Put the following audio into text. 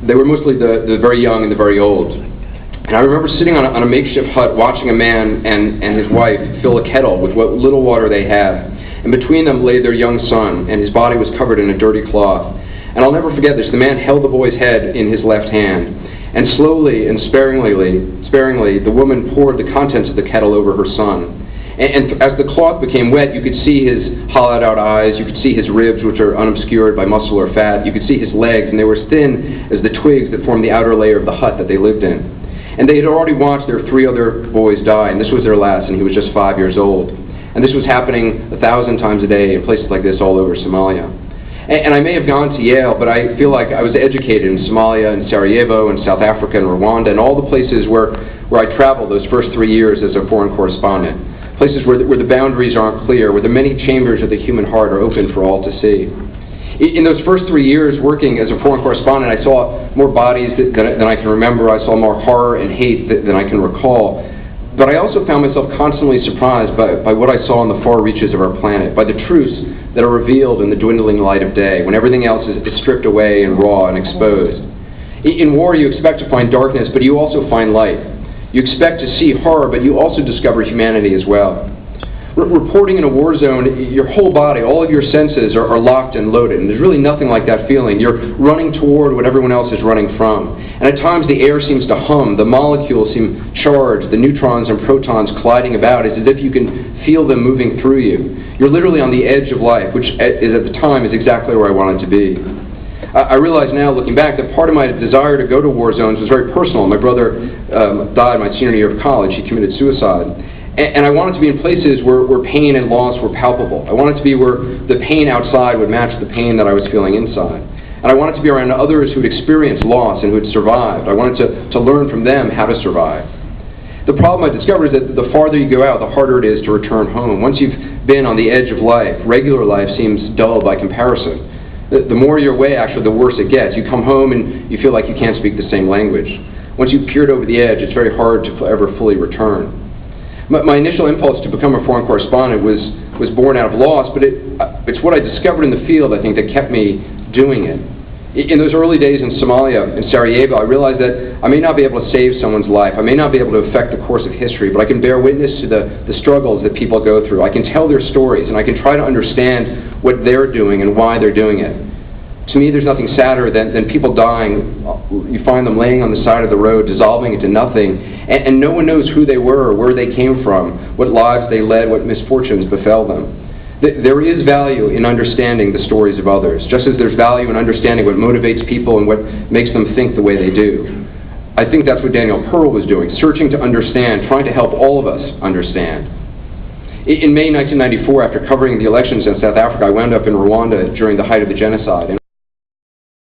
They were mostly the very young and the very old. And I remember sitting on a makeshift hut watching a man and his wife fill a kettle with what little water they had. And between them lay their young son, and his body was covered in a dirty cloth. And I'll never forget this. The man held the boy's head in his left hand. And slowly and sparingly, the woman poured the contents of the kettle over her son. And as the cloth became wet, you could see his hollowed-out eyes, you could see his ribs, which are unobscured by muscle or fat, you could see his legs, and they were as thin as the twigs that formed the outer layer of the hut that they lived in. And they had already watched their 3 other boys die, and this was their last, and he was just 5 years old. And this was happening 1,000 times a day in places like this all over Somalia. And I may have gone to Yale, but I feel like I was educated in Somalia and Sarajevo and South Africa and Rwanda and all the places where I traveled those first 3 years as a foreign correspondent. Places where the boundaries aren't clear, where the many chambers of the human heart are open for all to see. In those first 3 years working as a foreign correspondent, I saw more bodies than I can remember. I saw more horror and hate than I can recall. But I also found myself constantly surprised by what I saw in the far reaches of our planet, by the truths that are revealed in the dwindling light of day, when everything else is stripped away and raw and exposed. In war, you expect to find darkness, but you also find light. You expect to see horror, but you also discover humanity as well. Reporting in a war zone, your whole body, all of your senses are locked and loaded, and there's really nothing like that feeling. You're running toward what everyone else is running from. And at times the air seems to hum, the molecules seem charged, the neutrons and protons colliding about as if you can feel them moving through you. You're literally on the edge of life, which at the time is exactly where I wanted to be. I realize now, looking back, that part of my desire to go to war zones was very personal. My brother died my senior year of college. He committed suicide. And I wanted to be in places where pain and loss were palpable. I wanted to be where the pain outside would match the pain that I was feeling inside. And I wanted to be around others who had experienced loss and who had survived. I wanted to learn from them how to survive. The problem I discovered is that the farther you go out, the harder it is to return home. Once you've been on the edge of life, regular life seems dull by comparison. The more you're away, actually, the worse it gets. You come home and you feel like you can't speak the same language. Once you've peered over the edge, it's very hard to ever fully return. My initial impulse to become a foreign correspondent was born out of loss, but it's what I discovered in the field, I think, that kept me doing it. In those early days in Somalia, in Sarajevo, I realized that I may not be able to save someone's life. I may not be able to affect the course of history, but I can bear witness to the struggles that people go through. I can tell their stories, and I can try to understand what they're doing and why they're doing it. To me, there's nothing sadder than people dying. You find them laying on the side of the road, dissolving into nothing, and no one knows who they were or where they came from, what lives they led, what misfortunes befell them. There is value in understanding the stories of others, just as there's value in understanding what motivates people and what makes them think the way they do. I think that's what Daniel Pearl was doing, searching to understand, trying to help all of us understand. In May 1994, after covering the elections in South Africa, I wound up in Rwanda during the height of the genocide. And